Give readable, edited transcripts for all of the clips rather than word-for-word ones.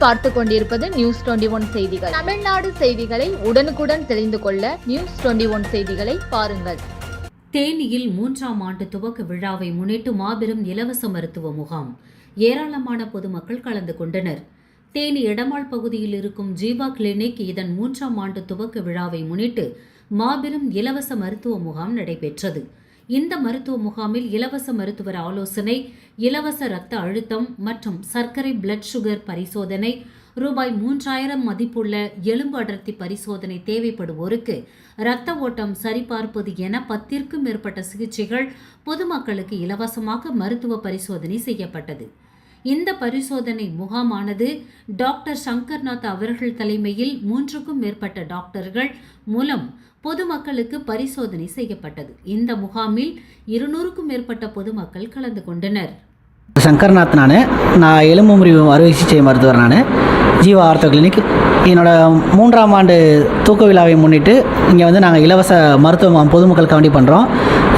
பார்த்து கொண்டிருப்பது நியூஸ் 21 செய்திகள். தமிழ்நாடு செய்திகளை உடனுக்குடன் தெரிந்து கொள்ள நியூஸ் 21 செய்திகளை பாருங்கள். தேனியில் 3ஆம் ஆண்டு துவக்க விழாவை முன்னிட்டு மாபெரும் இலவச மருத்துவ முகாம். ஏராளமான பொதுமக்கள் கலந்து கொண்டனர். தேனி எடமாள் பகுதியில் இருக்கும் ஜீவா கிளினிக் இதன் 3ஆம் ஆண்டு துவக்க விழாவை முன்னிட்டு மாபெரும் இலவச மருத்துவ முகாம் நடைபெற்றது. இந்த மருத்துவ முகாமில் இலவச மருத்துவர் ஆலோசனை, இலவச இரத்த அழுத்தம் மற்றும் சர்க்கரை பிளட் சுகர் பரிசோதனை, ரூபாய் 3000 மதிப்புள்ள எலும்பு அடர்த்தி பரிசோதனை தேவைப்படுவோருக்கு இரத்த ஓட்டம் சரிபார்ப்பது என 10ற்கும் மேற்பட்ட சிகிச்சைகள் பொதுமக்களுக்கு இலவசமாக மருத்துவ பரிசோதனை செய்யப்பட்டது. இந்த பரிசோதனை முகாமானது டாக்டர் சங்கர்நாத் அவர்கள் தலைமையில் 3க்கும் மேற்பட்ட டாக்டர்கள் மூலம் பொதுமக்களுக்கு பரிசோதனை செய்யப்பட்டது. இந்த முகாமில் 200க்கும் மேற்பட்ட பொதுமக்கள் கலந்து கொண்டனர். சங்கர்நாத் நான் எலும்பு முறிவு அறுவை சிகிச்சை மருத்துவர். நான் ஜீவா ஆர்த்தோ கிளினிக் என்னோட 3ஆம் ஆண்டு தூக்க விழாவை முன்னிட்டு இங்கே நாங்கள் இலவச மருத்துவ பொதுமக்களுக்கு வேண்டி பண்ணுறோம்.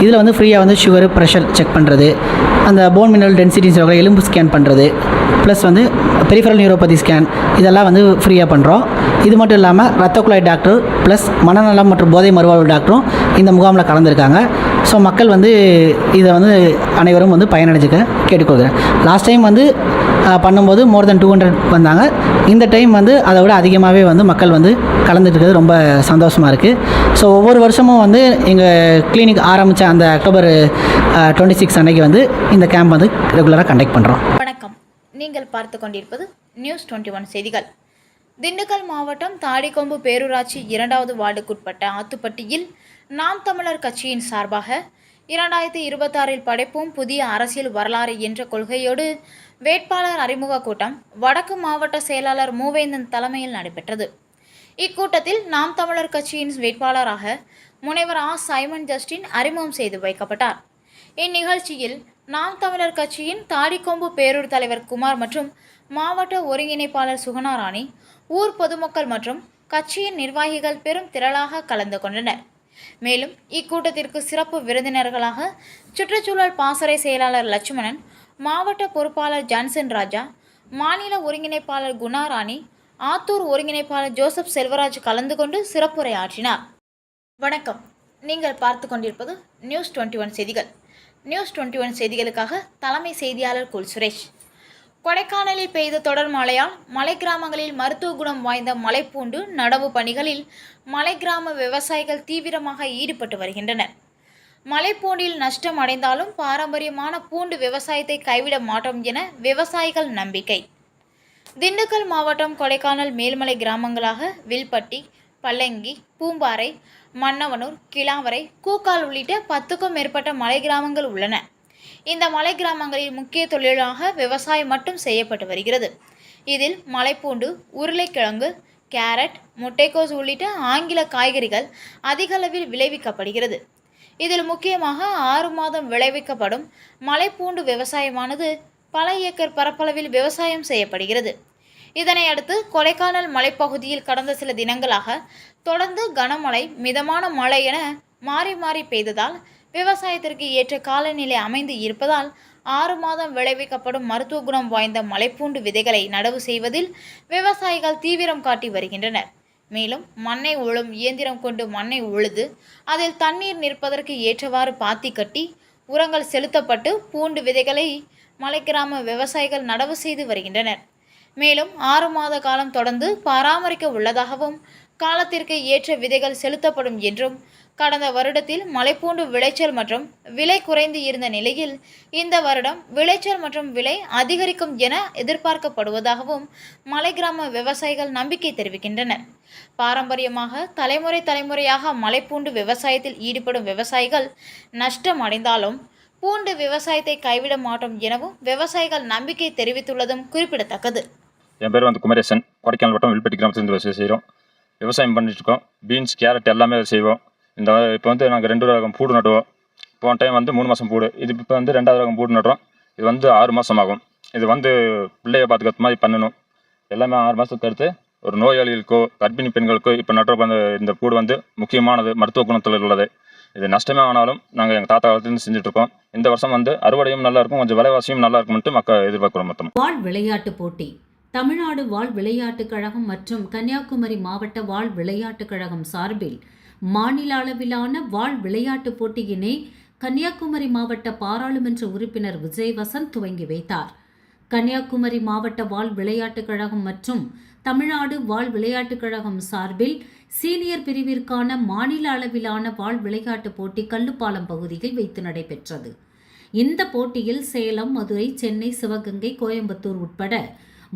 இதில் ஃப்ரீயாக சுகர், ப்ரெஷர் செக் பண்ணுறது, அந்த போன் மினரல் டென்சிட்டி எலும்பு ஸ்கேன் பண்ணுறது, ப்ளஸ் பெரிஃபரல் நியூரோபதி ஸ்கேன் இதெல்லாம் ஃப்ரீயாக பண்ணுறோம். இது மட்டும் இல்லாமல் இரத்த குழாய் டாக்டர் ப்ளஸ் மனநலம் மற்றும் போதை மறுவாழ்வு டாக்டரும் இந்த முகாமில் கலந்துருக்காங்க. ஸோ மக்கள் இதை அனைவரும் பயனடைஞ்சுக்க கேட்டுக்கொள்கிறேன். லாஸ்ட் டைம் பண்ணும்போது மோர் தென் 200 வந்தாங்க. இந்த டைம் அதை விட அதிகமாகவே மக்கள் கலந்துட்டு இருக்கிறது ரொம்ப சந்தோஷமாக இருக்குது. ஸோ ஒவ்வொரு வருஷமும் எங்கள் கிளினிக் ஆரம்பித்த அந்த அக்டோபர் 26 அன்னைக்கு இந்த கேம்ப் ரெகுலராக கண்டக்ட் பண்ணுறோம். வணக்கம், நீங்கள் பார்த்து கொண்டிருப்பது நியூஸ் 21 செய்திகள். திண்டுக்கல் மாவட்டம் தாடிக்கொம்பு பேரூராட்சி 2வது வார்டுக்குட்பட்ட ஆத்துப்பட்டியில் நாம் தமிழர் கட்சியின் சார்பாக 2026 படைப்போம் புதிய அரசியல் வரலாறு என்ற கொள்கையோடு வேட்பாளர் அறிமுக கூட்டம் வடக்கு மாவட்ட செயலாளர் மூவேந்தன் தலைமையில் நடைபெற்றது. இக்கூட்டத்தில் நாம் தமிழர் கட்சியின் வேட்பாளராக முனைவர் சைமன் ஜஸ்டின் அறிமுகம் செய்து வைக்கப்பட்டார். இந்நிகழ்ச்சியில் நாம் தமிழர் கட்சியின் தாடிக்கொம்பு பேரூர் தலைவர் குமார் மற்றும் மாவட்ட ஒருங்கிணைப்பாளர் சுகுணா ராணி, ஊர் பொதுமக்கள் மற்றும் கட்சியின் நிர்வாகிகள் பெரும் திரளாக கலந்து கொண்டனர். மேலும் இக்கூட்டத்திற்கு சிறப்பு விருந்தினர்களாக சுற்றுச்சூழல் பாசறை செயலாளர் லட்சுமணன், மாவட்ட பொறுப்பாளர் ஜான்சன் ராஜா, மாநில ஒருங்கிணைப்பாளர் குணா ராணி, ஆத்தூர் ஒருங்கிணைப்பாளர் ஜோசப் செல்வராஜ் கலந்து கொண்டு சிறப்புரையாற்றினார். வணக்கம், நீங்கள் பார்த்து கொண்டிருப்பது நியூஸ் 21 செய்திகள். நியூஸ் 21 செய்திகளுக்காக தலைமை செய்தியாளர் குல் சுரேஷ். கொடைக்கானலில் பெய்த தொடர் மழையால் மலை கிராமங்களில் மருத்துவ குணம் வாய்ந்த மலைப்பூண்டு நடவு பணிகளில் மலை கிராம விவசாயிகள் தீவிரமாக ஈடுபட்டு வருகின்றனர். மலைப்பூண்டில் நஷ்டம் அடைந்தாலும் பாரம்பரியமான பூண்டு விவசாயத்தை கைவிட மாட்டோம் என விவசாயிகள் நம்பிக்கை. திண்டுக்கல் மாவட்டம் கொடைக்கானல் மேல்மலை கிராமங்களாக வில்பட்டி, பல்லங்கி, பூம்பாறை, மன்னவனூர், கிளாவரை, கூக்கால் உள்ளிட்ட 10க்கும் மேற்பட்ட மலை கிராமங்கள் உள்ளன. இந்த மலை கிராமங்களில் முக்கிய தொழிலாக விவசாயம் மட்டும் செய்யப்பட்டு வருகிறது. இதில் மலைப்பூண்டு, உருளைக்கிழங்கு, கேரட், முட்டைக்கோஸ் உள்ளிட்ட ஆங்கில காய்கறிகள் அதிக அளவில் விளைவிக்கப்படுகிறது. இதில் முக்கியமாக 6 மாதம் விளைவிக்கப்படும் மலைப்பூண்டு விவசாயமானது பல ஏக்கர் பரப்பளவில் விவசாயம் செய்யப்படுகிறது. இதனை அடுத்து கொடைக்கானல் மலைப்பகுதியில் கடந்த சில தினங்களாக தொடர்ந்து கனமழை, மிதமான மழை என மாறி மாறி பெய்ததால் விவசாயத்திற்கு ஏற்ற காலநிலை அமைந்து இருப்பதால் 6 மாதம் விளைவிக்கப்படும் மருத்துவ குணம் வாய்ந்த மலைப்பூண்டு விதைகளை நடவு செய்வதில் விவசாயிகள் தீவிரம் காட்டி வருகின்றனர். மேலும் மண்ணை உழும் இயந்திரம் கொண்டு மண்ணை உழுது அதில் தண்ணீர் நிற்பதற்கு ஏற்றவாறு பாத்தி கட்டி உரங்கள் செலுத்தப்பட்டு பூண்டு விதைகளை மலை கிராம விவசாயிகள் நடவு செய்து வருகின்றனர். மேலும் 6 மாத காலம் தொடர்ந்து பராமரிக்க உள்ளதாகவும் காலத்திற்கு ஏற்ற விதைகள் செலுத்தப்படும் என்றும், கடந்த வருடத்தில் மலைப்பூண்டு விளைச்சல் மற்றும் விலை குறைந்து இருந்த நிலையில் இந்த வருடம் விளைச்சல் மற்றும் விலை அதிகரிக்கும் என எதிர்பார்க்கப்படுவதாகவும் மலை கிராம விவசாயிகள் நம்பிக்கை தெரிவிக்கின்றனர். பாரம்பரியமாக தலைமுறையாக மலைப்பூண்டு விவசாயத்தில் ஈடுபடும் விவசாயிகள் நஷ்டம் அடைந்தாலும் பூண்டு விவசாயத்தை கைவிட மாட்டோம் எனவும் விவசாயிகள் நம்பிக்கை தெரிவித்துள்ளதும் குறிப்பிடத்தக்கது. என் பேர் குமரேசன். கொடைக்கானல் வட்டம் வில்பட்டி கிராமத்திலிருந்து விவசாயம் செய்கிறோம். விவசாயம் பண்ணிட்டு இருக்கோம். பீன்ஸ், கேரட் எல்லாமே செய்வோம். இப்போ நாங்கள் 2 ரகம் பூடு நடுவோம். போன டைம் 3 மாதம் பூடு. இது இப்போ 2வது ரகம் பூடு நடுறோம். இது 6 மாதம் ஆகும். இது பிள்ளைய பார்த்துக்கிறது மாதிரி பண்ணணும். எல்லாமே 6 மாதத்துக்கு அடுத்து ஒரு நோயாளிகளுக்கோ கர்ப்பிணி பெண்களுக்கோ இப்போ நடுற இந்த பூடு முக்கியமானது, மருத்துவ குணத்தில் உள்ளது. இது நஷ்டமே ஆனாலும் நாங்கள் எங்கள் தாத்தா காலத்துலேருந்து செஞ்சுட்டு இருக்கோம். இந்த வருஷம் அறுவடையும் நல்லா இருக்கும், கொஞ்சம் விலைவாசியும் நல்லா இருக்கும்ட்டு மக்கள் எதிர்பார்க்குறோம். மொத்தம் வாள் விளையாட்டு போட்டி தமிழ்நாடு வாழ் விளையாட்டுக் கழகம் மற்றும் கன்னியாகுமரி மாவட்ட வாழ் விளையாட்டுக் கழகம் சார்பில் மாநில அளவிலான வாழ் விளையாட்டுப் போட்டியினை கன்னியாகுமரி மாவட்ட பாராளுமன்ற உறுப்பினர் விஜய் வசந்த் துவங்கி வைத்தார். கன்னியாகுமரி மாவட்ட வாழ் விளையாட்டுக் கழகம் மற்றும் தமிழ்நாடு வாழ் விளையாட்டுக் கழகம் சார்பில் சீனியர் பிரிவிற்கான மாநில அளவிலான வாழ் விளையாட்டுப் போட்டி கல்லுப்பாலம் பகுதியில் வைத்து நடைபெற்றது. இந்த போட்டியில் சேலம், மதுரை, சென்னை, சிவகங்கை, கோயம்புத்தூர் உட்பட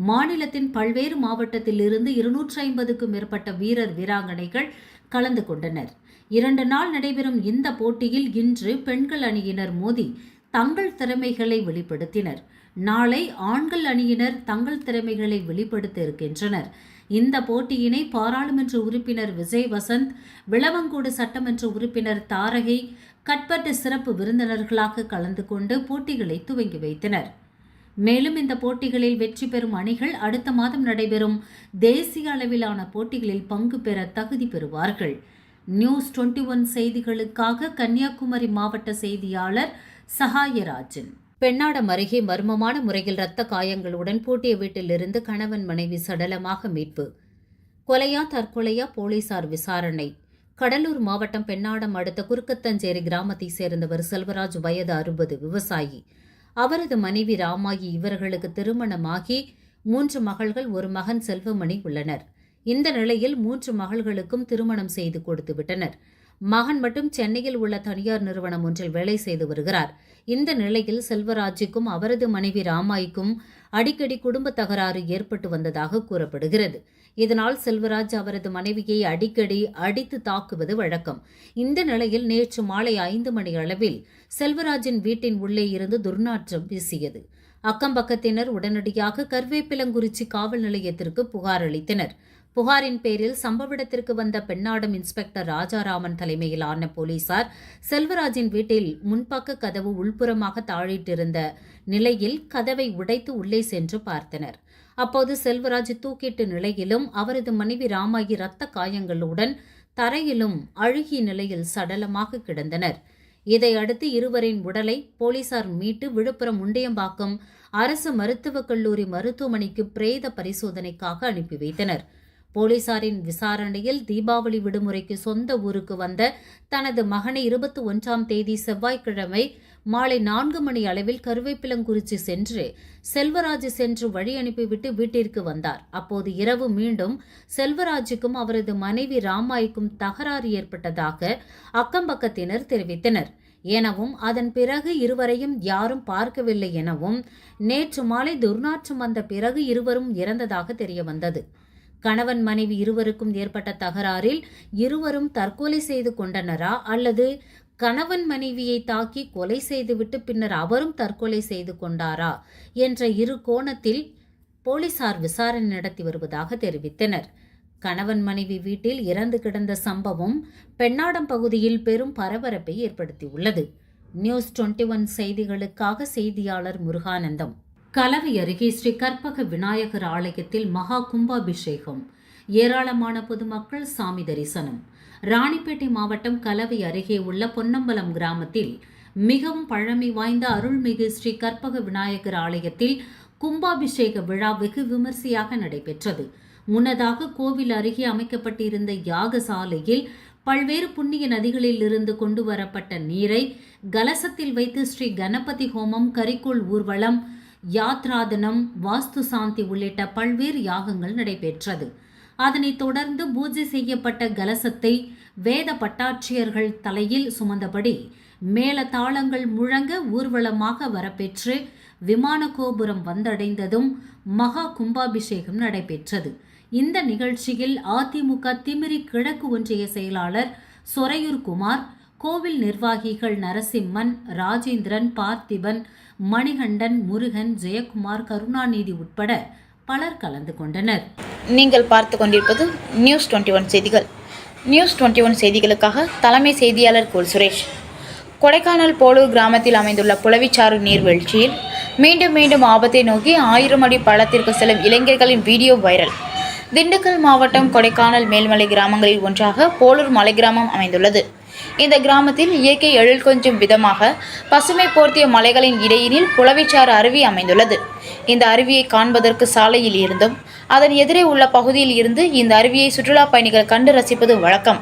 மாநிலத்தின் பல்வேறு மாவட்டத்திலிருந்து 250க்கும் மேற்பட்ட வீரர் வீராங்கனைகள் கலந்து கொண்டனர். 2 நாள் நடைபெறும் இந்த போட்டியில் இன்று பெண்கள் அணியினர் மோதி தங்கள் திறமைகளை வெளிப்படுத்தினர். நாளை ஆண்கள் அணியினர் தங்கள் திறமைகளை வெளிப்படுத்த இருக்கின்றனர். இந்த போட்டியினை பாராளுமன்ற உறுப்பினர் விஜய் வசந்த், விளவங்கோடு சட்டமன்ற உறுப்பினர் தாரகை கட்பட்டு சிறப்பு விருந்தினர்களாக கலந்து கொண்டு போட்டிகளை துவங்கி வைத்தனர். மேலும் இந்த போட்டிகளில் வெற்றி பெறும் அணிகள் அடுத்த மாதம் நடைபெறும் தேசிய அளவிலான போட்டிகளில் பங்கு பெற தகுதி பெறுவார்கள். நியூஸ் 21 செய்திகளுக்காக கன்னியாகுமரி மாவட்ட செய்தியாளர் சகாயராஜன். பெண்ணாடம் அருகே மர்மமான முறையில் இரத்த காயங்களுடன் பூட்டிய வீட்டிலிருந்து கணவன் மனைவி சடலமாக மீட்பு. கொலையா தற்கொலையா போலீசார் விசாரணை. கடலூர் மாவட்டம் பெண்ணாடம் அடுத்த குறுக்கத்தஞ்சேரி கிராமத்தைச் சேர்ந்தவர் செல்வராஜ், வயது 60, விவசாயி. அவரது மனைவி ராமாயி. இவர்களுக்கு திருமணமாகி 3 மகள்கள், 1 மகன் செல்வமணி உள்ளனர். இந்த நிலையில் 3 மகள்களுக்கும் திருமணம் செய்து கொடுத்து விட்டனர். மகன் மட்டும் சென்னையில் உள்ள தனியார் நிறுவனம் ஒன்றில் வேலை செய்து வருகிறார். இந்த நிலையில் செல்வராஜுக்கும் அவரது மனைவி ராமாய்க்கும் அடிக்கடி குடும்ப தகராறு ஏற்பட்டு வந்ததாக கூறப்படுகிறது. இதனால் செல்வராஜ் அவரது மனைவியை அடிக்கடி அடித்து தாக்குவது வழக்கம். இந்த நிலையில் நேற்று மாலை 5 மணி அளவில் செல்வராஜின் வீட்டின் உள்ளே இருந்து துர்நாற்றம் வீசியது. அக்கம்பக்கத்தினர் உடனடியாக கருவேப்பிலங்குறிச்சி காவல் நிலையத்திற்கு புகார் அளித்தனர். புகாரின் பேரில் சம்பவ இடத்திற்கு வந்த பெண்ணாடம் இன்ஸ்பெக்டர் ராஜாராமன் தலைமையிலான போலீசார் செல்வராஜின் வீட்டில் முன்பக்க கதவு உள்புறமாக தாழிட்டிருந்த நிலையில் கதவை உடைத்து உள்ளே சென்று பார்த்தனர். அப்போது செல்வராஜ் தூக்கிட்டு நிலையிலும் அவரது மனைவி ராமாயி இரத்த காயங்களுடன் தரையிலும் அழுகிய நிலையில் சடலமாக கிடந்தனர். இதையடுத்து இருவரின் உடலை போலீசார் மீட்டு விழுப்புரம் முண்டியம்பாக்கம் அரசு மருத்துவக் கல்லூரி மருத்துவமனைக்கு பிரேத பரிசோதனைக்காக அனுப்பி வைத்தனர். போலீசாரின் விசாரணையில் தீபாவளி விடுமுறைக்கு சொந்த ஊருக்கு வந்த தனது மகனை 21ஆம் தேதி செவ்வாய்க்கிழமை மாலை 4 மணி அளவில் கருவேப்பிலங்குறிச்சி சென்று செல்வராஜ் சென்று வழி அனுப்பிவிட்டு வீட்டிற்கு வந்தார். அப்போது இரவு மீண்டும் செல்வராஜுக்கும் அவரது மனைவி ராமாய்க்கும் தகராறு ஏற்பட்டதாக அக்கம்பக்கத்தினர் தெரிவித்தனர் எனவும், அதன் பிறகு இருவரையும் யாரும் பார்க்கவில்லை எனவும், நேற்று மாலை துர்நாற்றம் வந்த பிறகு இருவரும் இறந்ததாக தெரியவந்தது. கணவன் மனைவி இருவருக்கும் ஏற்பட்ட தகராறில் இருவரும் தற்கொலை செய்து கொண்டனரா அல்லது கணவன் மனைவியை தாக்கி கொலை செய்துவிட்டு பின்னர் அவரும் தற்கொலை செய்து கொண்டாரா என்ற இரு கோணத்தில் போலீசார் விசாரணை நடத்தி வருவதாக தெரிவித்தனர். கணவன் மனைவி வீட்டில் இறந்து கிடந்த சம்பவம் பெண்ணாடம் பகுதியில் பெரும் பரபரப்பை ஏற்படுத்தியுள்ளது. நியூஸ் 21 செய்திகளுக்காக செய்தியாளர் முருகானந்தம். கலவை அருகே ஸ்ரீ கற்பக விநாயகர் ஆலயத்தில் மகா கும்பாபிஷேகம். ஏராளமான பொதுமக்கள் சாமி தரிசனம். ராணிப்பேட்டை மாவட்டம் கலவை அருகே உள்ள பொன்னம்பலம் கிராமத்தில் மிகவும் பழமை வாய்ந்த அருள்மிகு ஸ்ரீ கற்பக விநாயகர் ஆலயத்தில் கும்பாபிஷேக விழா வெகு விமர்சையாக நடைபெற்றது. முன்னதாக கோவில் அருகே அமைக்கப்பட்டிருந்த யாகசாலையில் பல்வேறு புண்ணிய நதிகளில் இருந்து கொண்டு வரப்பட்ட நீரை கலசத்தில் வைத்து ஸ்ரீ கணபதி ஹோமம், கரிக்கோள் ஊர்வலம், யாத்ராதனம், வாஸ்து சாந்தி உள்ளிட்ட பல்வேறு யாகங்கள் நடைபெற்றது. அதனைத் தொடர்ந்து பூஜை செய்யப்பட்ட கலசத்தை வேத பட்டாட்சியர்கள் தலையில் சுமந்தபடி மேல தாளங்கள் முழங்க ஊர்வலமாக வரப்பெற்று விமான கோபுரம் வந்தடைந்ததும் மகா கும்பாபிஷேகம் நடைபெற்றது. இந்த நிகழ்ச்சியில் அதிமுக திமிரி கிழக்கு ஒன்றிய செயலாளர் சொரையூர் குமார், கோவில் நிர்வாகிகள் நரசிம்மன், ராஜேந்திரன், பார்த்திபன், மணிகண்டன், முருகன், ஜெயக்குமார், கருணாநிதி உட்பட பலர் கலந்து கொண்டனர். நீங்கள் பார்த்து கொண்டிருப்பது நியூஸ் 21 செய்திகள். நியூஸ் 21 செய்திகளுக்காக தலைமை செய்தியாளர் கோல் சுரேஷ். கொடைக்கானல் போலூர் கிராமத்தில் அமைந்துள்ள புலவிச்சாறு நீர்வீழ்ச்சியில் மீண்டும் மீண்டும் ஆபத்தை நோக்கி 1000 அடி பள்ளத்திற்கு செல்லும் இளைஞர்களின் வீடியோ வைரல். திண்டுக்கல் மாவட்டம் கொடைக்கானல் மேல்மலை கிராமங்களில் ஒன்றாக போலூர் மலை கிராமம் அமைந்துள்ளது. இந்த கிராமத்தில் இயற்கை எழில் கொஞ்சும் விதமாக பசுமை போர்த்திய மலைகளின் இடையினில் புலவிச்சாறு அருவி அமைந்துள்ளது. இந்த அருவியை காண்பதற்கு சாலையில் இருந்தும் அதன் எதிரே உள்ள பகுதியில் இருந்து இந்த அருவியை சுற்றுலா பயணிகள் கண்டு ரசிப்பது வழக்கம்.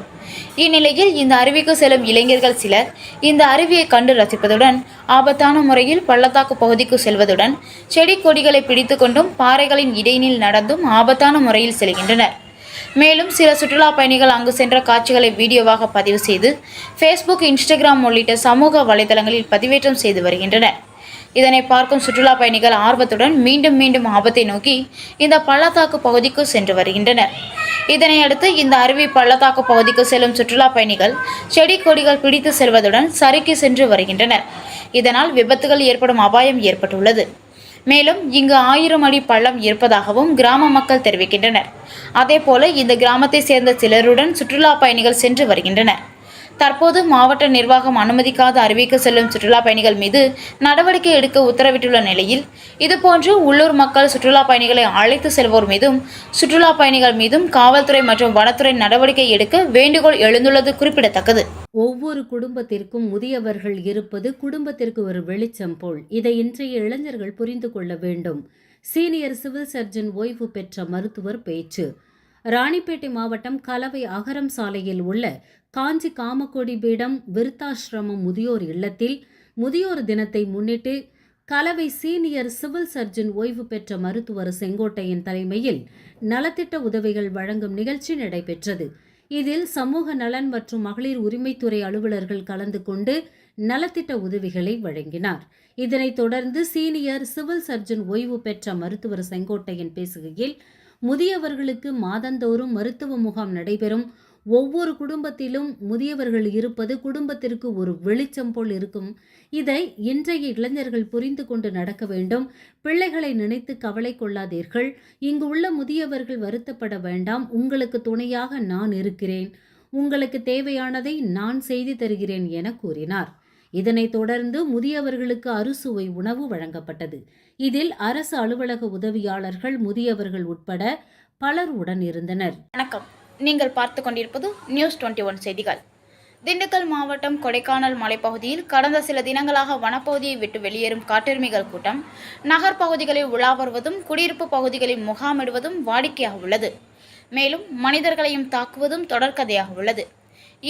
இந்நிலையில் இந்த அருவிக்கு செல்லும் இளைஞர்கள் சிலர் இந்த அருவியை கண்டு ரசிப்பதுடன் ஆபத்தான முறையில் பள்ளத்தாக்கு பகுதிக்கு செல்வதுடன் செடி கொடிகளை பிடித்து கொண்டும் பாறைகளின் இடையினில் நடந்தும் ஆபத்தான முறையில் செல்கின்றனர். மேலும் சில சுற்றுலா பயணிகள் அங்கு சென்ற காட்சிகளை வீடியோவாக பதிவு செய்து ஃபேஸ்புக், இன்ஸ்டாகிராம் உள்ளிட்ட சமூக வலைதளங்களில் பதிவேற்றம் செய்து வருகின்றனர். இதனை பார்க்கும் சுற்றுலா பயணிகள் ஆர்வத்துடன் மீண்டும் மீண்டும் ஆபத்தை நோக்கி இந்த பள்ளத்தாக்கு பகுதிக்கு சென்று வருகின்றனர். இதனையடுத்து இந்த அருவி பள்ளத்தாக்கு பகுதிக்கு செல்லும் சுற்றுலா பயணிகள் செடி கொடிகள் பிடித்து செல்வதுடன் சறுக்கி சென்று வருகின்றனர். இதனால் விபத்துகள் ஏற்படும் அபாயம் ஏற்பட்டுள்ளது. மேலும் இங்கு 1000 அடி பள்ளம் இருப்பதாகவும் கிராம மக்கள் தெரிவிக்கின்றனர். அதேபோல இந்த கிராமத்தை சேர்ந்த சிலருடன் சுற்றுலா பயணிகள் சென்று வருகின்றனர். தற்போது மாவட்ட நிர்வாகம் அனுமதிக்காத அருவிக்கு செல்லும் சுற்றுலா பயணிகள் மீது நடவடிக்கை எடுக்க உத்தரவிட்டுள்ள நிலையில் இதுபோன்று உள்ளூர் மக்கள் சுற்றுலா பயணிகளை அழைத்து செல்வோர் மீதும் சுற்றுலா பயணிகள் மீதும் காவல்துறை மற்றும் வனத்துறை நடவடிக்கை எடுக்க வேண்டுகோள் எழுந்துள்ளது குறிப்பிடத்தக்கது. ஒவ்வொரு குடும்பத்திற்கும் முதியவர்கள் இருப்பது குடும்பத்திற்கு ஒரு வெளிச்சம் போல். இதை இன்றைய இளைஞர்கள் புரிந்து கொள்ள வேண்டும். சீனியர் சிவில் சர்ஜன் ஓய்வு பெற்ற மருத்துவர் பேச்சு. ராணிப்பேட்டை மாவட்டம் கலவை அகரம் சாலையில் உள்ள காஞ்சி காமக்கோடி பீடம் விருத்தாசிரமம் முதியோர் இல்லத்தில் முதியோர் தினத்தை முன்னிட்டு கலவை சீனியர் சிவில் சர்ஜன் ஓய்வு பெற்ற மருத்துவர் செங்கோட்டையின் தலைமையில் நலத்திட்ட உதவிகள் வழங்கும் நிகழ்ச்சி நடைபெற்றது. இதில் சமூக நலன் மற்றும் மகளிர் உரிமைத்துறை அலுவலர்கள் கலந்து கொண்டு நலத்திட்ட உதவிகளை வழங்கினார். இதனைத் தொடர்ந்து சீனியர் சிவில் சர்ஜன் ஓய்வு பெற்ற மருத்துவர் செங்கோட்டையன் பேசுகையில், முதியவர்களுக்கு மாதந்தோறும் மருத்துவ முகாம் நடைபெறும். ஒவ்வொரு குடும்பத்திலும் முதியவர்கள் இருப்பது குடும்பத்திற்கு ஒரு வெளிச்சம் போல் இருக்கும். இதை இன்றைய இளைஞர்கள் புரிந்து கொண்டு நடக்க வேண்டும். பிள்ளைகளை நினைத்து கவலை கொள்ளாதீர்கள். இங்கு உள்ள முதியவர்கள் வருத்தப்பட வேண்டாம். உங்களுக்கு துணையாக நான் இருக்கிறேன். உங்களுக்கு தேவையானதை நான் செய்து தருகிறேன் என கூறினார். இதனைத் தொடர்ந்து முதியவர்களுக்கு அறுசுவை உணவு வழங்கப்பட்டது. இதில் அரசு அலுவலக உதவியாளர்கள், முதியவர்கள் உட்பட பலர் உடன் இருந்தனர். வணக்கம். நீங்கள் பார்த்து கொண்டிருப்பது நியூஸ் 21 செய்திகள். திண்டுக்கல் மாவட்டம் கொடைக்கானல் மலைப்பகுதியில் கடந்த சில தினங்களாக வனப்பகுதியை விட்டு வெளியேறும் காட்டெருமைகள் கூட்டம் நகர்ப்பகுதிகளில் உலா வருவதும் குடியிருப்பு பகுதிகளில் முகாமிடுவதும் வாடிக்கையாக உள்ளது. மேலும் மனிதர்களையும் தாக்குவதும் தொடர்கதையாக உள்ளது.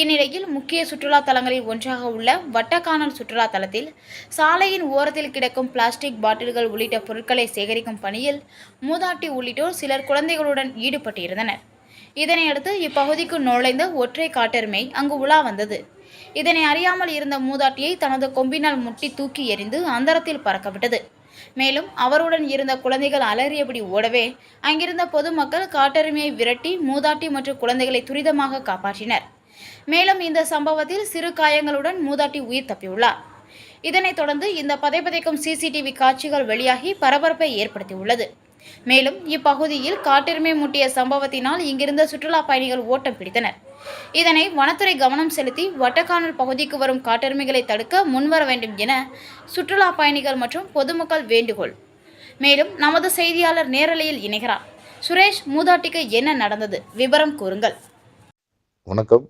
இந்நிலையில் முக்கிய சுற்றுலா தலங்களில் ஒன்றாக உள்ள வட்டக்கானல் சுற்றுலா தலத்தில் சாலையின் ஓரத்தில் கிடக்கும் பிளாஸ்டிக் பாட்டில்கள் உள்ளிட்ட பொருட்களை சேகரிக்கும் பணியில் மூதாட்டி உள்ளிட்டோர் சிலர் குழந்தைகளுடன் ஈடுபட்டிருந்தனர். இதனையடுத்து இப்பகுதிக்கு நுழைந்த ஒற்றை காட்டெருமை அங்கு உலா வந்தது. இதனை அறியாமல் இருந்த மூதாட்டியை தனது கொம்பினால் முட்டி தூக்கி எறிந்து அந்தரத்தில் பறக்கவிட்டது. மேலும் அவருடன் இருந்த குழந்தைகள் அலறியபடி ஓடவே அங்கிருந்த பொதுமக்கள் காட்டெருமையை விரட்டி மூதாட்டி மற்றும் குழந்தைகளை துரிதமாக காப்பாற்றினர். மேலும் இந்த சம்பவத்தில் சிறு காயங்களுடன் மூதாட்டி உயிர் தப்பியுள்ளார். இதனைத் தொடர்ந்து இந்த பதைபதைக்கும் சிசிடிவி காட்சிகள் வெளியாகி பரபரப்பை ஏற்படுத்தியுள்ளது. மேலும் இப்பகுதியில் காட்டெருமை முட்டிய சம்பவத்தினால் இங்கிருந்த சுற்றுலா பயணிகள் ஓட்டம் பிடித்தனர். இதனை வனத்துறை கவனம் செலுத்தி வட்டக்கானல் பகுதிக்கு வரும் காட்டெருமைகளை தடுக்க முன்வர வேண்டும் என சுற்றுலா பயணிகள் மற்றும் பொதுமக்கள் வேண்டுகோள். மேலும் நமது செய்தியாளர் நேரலையில் இணைகிறார். சுரேஷ், மூதாட்டிக்கு என்ன நடந்தது, விவரம் கூறுங்கள். வணக்கம்.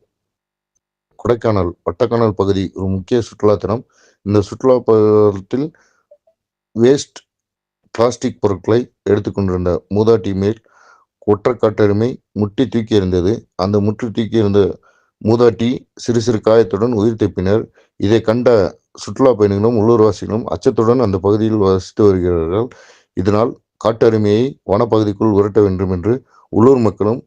கொடைக்கானல் வட்டக்கானல் பகுதி ஒரு முக்கிய சுற்றுலாத்தலம். இந்த சுற்றுலா பகுதியில் வேஸ்ட் பிளாஸ்டிக் பொருட்களை எடுத்துக்கொண்டிருந்த மூதாட்டி மேல் ஒற்றை காட்டெருமை முட்டி தூக்கி எறிந்தது. அந்த முட்டி தூக்கி இருந்த மூதாட்டி சிறு சிறு காயத்துடன் உயிர் தப்பினர். இதை கண்ட சுற்றுலா பயணிகளும் உள்ளூர்வாசிகளும் அச்சத்துடன் அந்த பகுதியில் வசித்து வருகிறார்கள். இதனால் காட்டெருமையை வனப்பகுதிக்குள் விரட்ட வேண்டும் என்று உள்ளூர் மக்களும்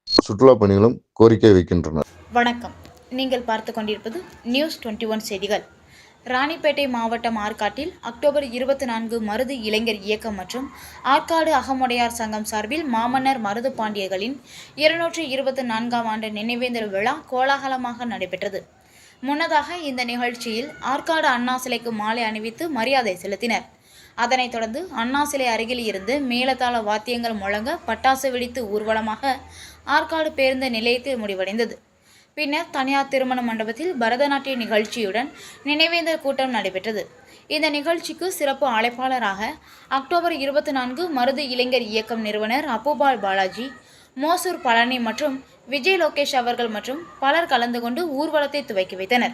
சுற்றுலா பயணிகளும் கோரிக்கை வைக்கின்றனர். வணக்கம். நீங்கள் பார்த்து கொண்டிருப்பது நியூஸ் 21 செய்திகள். ராணிப்பேட்டை மாவட்டம் ஆற்காட்டில் அக்டோபர் 24 மருது இளைஞர் இயக்கம் மற்றும் ஆற்காடு அகமுடையார் சங்கம் சார்பில் மாமன்னர் மருது பாண்டியர்களின் 224ஆம் ஆண்டு நினைவேந்தல் விழா கோலாகலமாக நடைபெற்றது. முன்னதாக இந்த நிகழ்ச்சியில் ஆற்காடு அண்ணா சிலைக்கு மாலை அணிவித்து மரியாதை செலுத்தினர். அதனைத் தொடர்ந்து அண்ணா சிலை அருகில் இருந்து மேளதாள வாத்தியங்கள் முழங்க பட்டாசு வெடித்து ஊர்வலமாக ஆற்காடு பேருந்து நிலையத்தில் முடிவடைந்தது. பின்னர் தனியார் திருமண மண்டபத்தில் பரதநாட்டிய நிகழ்ச்சியுடன் நினைவேந்தல் கூட்டம் நடைபெற்றது. இந்த நிகழ்ச்சிக்கு சிறப்பு அழைப்பாளராக அக்டோபர் 24 மருது இளைஞர் இயக்கம் நிறுவனர் அப்புபால் பாலாஜி, மோசூர் பழனி மற்றும் விஜய் லோகேஷ் அவர்கள் மற்றும் பலர் கலந்து கொண்டு ஊர்வலத்தை துவக்கி வைத்தனர்.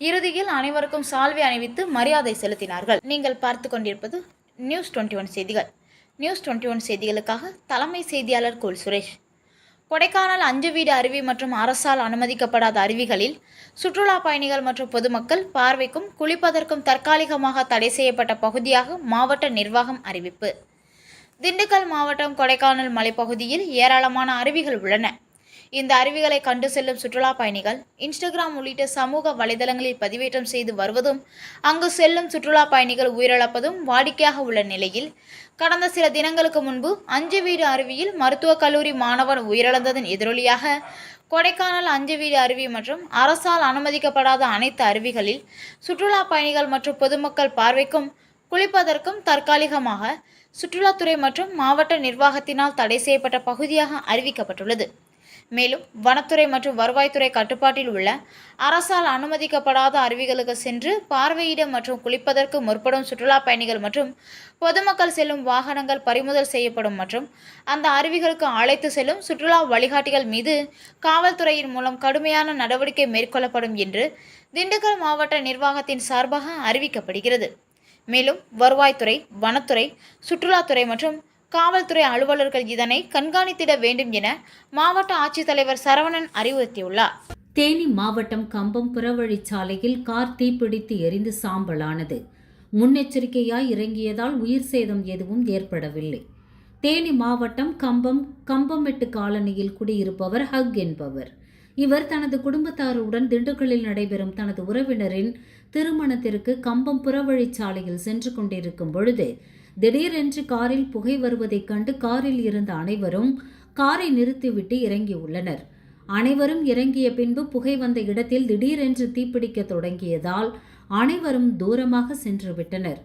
இறுதியில் அனைவருக்கும் சால்வை அணிவித்து மரியாதை செலுத்தினார்கள். நீங்கள் பார்த்து கொண்டிருப்பது நியூஸ் 21 செய்திகள். நியூஸ் 21 செய்திகளுக்காக தலைமை செய்தியாளர் கோல் சுரேஷ். கொடைக்கானல் 5 வீடு அருவி மற்றும் அரசால் அனுமதிக்கப்படாத அருவிகளில் சுற்றுலா பயணிகள் மற்றும் பொதுமக்கள் பார்வைக்கும் குளிப்பதற்கும் தற்காலிகமாக தடை செய்யப்பட்ட பகுதியாக மாவட்ட நிர்வாகம் அறிவிப்பு. திண்டுக்கல் மாவட்டம் கொடைக்கானல் மலைப்பகுதியில் ஏராளமான அருவிகள் உள்ளன. இந்த அருவிகளை கண்டு செல்லும் சுற்றுலா பயணிகள் இன்ஸ்டாகிராம் உள்ளிட்ட சமூக வலைதளங்களில் பதிவேற்றம் செய்து வருவதும் அங்கு செல்லும் சுற்றுலா பயணிகள் உயிரிழப்பதும் வாடிக்கையாக உள்ள நிலையில் கடந்த சில தினங்களுக்கு முன்பு 5 வீடு அருவியில் மருத்துவக் கல்லூரி மாணவன் உயிரிழந்ததன் எதிரொலியாக கொடைக்கானல் 5 வீடு அருவி மற்றும் அரசால் அனுமதிக்கப்படாத அனைத்து அருவிகளில் சுற்றுலா பயணிகள் மற்றும் பொதுமக்கள் பார்வைக்கும் குளிப்பதற்கும் தற்காலிகமாக சுற்றுலாத்துறை மற்றும் மாவட்ட நிர்வாகத்தினால் தடை செய்யப்பட்ட பகுதியாக அறிவிக்கப்பட்டுள்ளது. மேலும் வனத்துறை மற்றும் வருவாய்த்துறை கட்டுப்பாட்டில் உள்ள அரசால் அனுமதிக்கப்படாத அருவிகளுக்கு சென்று பார்வையிட மற்றும் குளிப்பதற்கு முற்படும் சுற்றுலா பயணிகள் மற்றும் பொதுமக்கள் செல்லும் வாகனங்கள் பறிமுதல் செய்யப்படும் மற்றும் அந்த அருவிகளுக்கு அழைத்து செல்லும் சுற்றுலா வழிகாட்டிகள் மீது காவல்துறையின் மூலம் கடுமையான நடவடிக்கை மேற்கொள்ளப்படும் என்று திண்டுக்கல் மாவட்ட நிர்வாகத்தின் சார்பாக அறிவிக்கப்படுகிறது. மேலும் வருவாய்த்துறை, வனத்துறை, சுற்றுலாத்துறை மற்றும் காவல்துறை அலுவலர்கள் இதனை கண்காணித்திட வேண்டும் என மாவட்ட ஆட்சித்தலைவர் சரவணன் அறிவுறுத்தியுள்ளார். தேனி மாவட்டம் கம்பம் புறவழிச்சாலையில் கார் தீப்பிடித்து எரிந்து சாம்பலானது. முன்னெச்சரிக்கையாய் இறங்கியதால் உயிர் சேதம் எதுவும் ஏற்படவில்லை. தேனி மாவட்டம் கம்பமெட்டு காலனியில் குடியிருப்பவர் ஹக் என்பவர். இவர் தனது குடும்பத்தாருடன் திண்டுக்கல்லில் நடைபெறும் தனது உறவினரின் திருமணத்திற்கு கம்பம் புறவழிச்சாலையில் சென்று கொண்டிருக்கும் பொழுது திடீரென்று காரில் புகை வருவதைக் கண்டு காரில் இருந்த அனைவரும் காரை நிறுத்திவிட்டு இறங்கியுள்ளனர். அனைவரும் இறங்கிய பின்பு புகை வந்த இடத்தில் திடீரென்று தீப்பிடிக்க தொடங்கியதால் அனைவரும் தூரமாக சென்று விட்டனர்.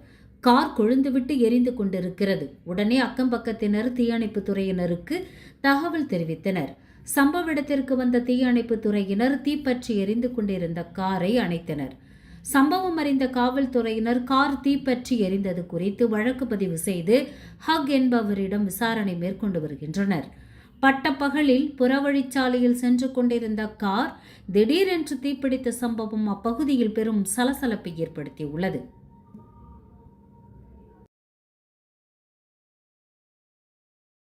கார் கொழுந்துவிட்டு எரிந்து கொண்டிருக்கிறது. உடனே அக்கம்பக்கத்தினர் தீயணைப்பு துறையினருக்கு தகவல் தெரிவித்தனர். சம்பவ இடத்திற்கு வந்த தீயணைப்பு துறையினர் தீப்பற்றி எரிந்து கொண்டிருந்த காரை அணைத்தனர். சம்பவம் அறிந்த காவல்துறையினர் கார் தீப்பற்றி எரிந்தது குறித்து வழக்கு பதிவு செய்து ஹக் என்பவரிடம் விசாரணை மேற்கொண்டு வருகின்றனர். பட்டப்பகலில் புறவழிச்சாலையில் சென்று கொண்டிருந்த கார் திடீரென்று தீப்பிடித்த சம்பவம் அப்பகுதியில் பெரும் சலசலப்பை ஏற்படுத்தியுள்ளது.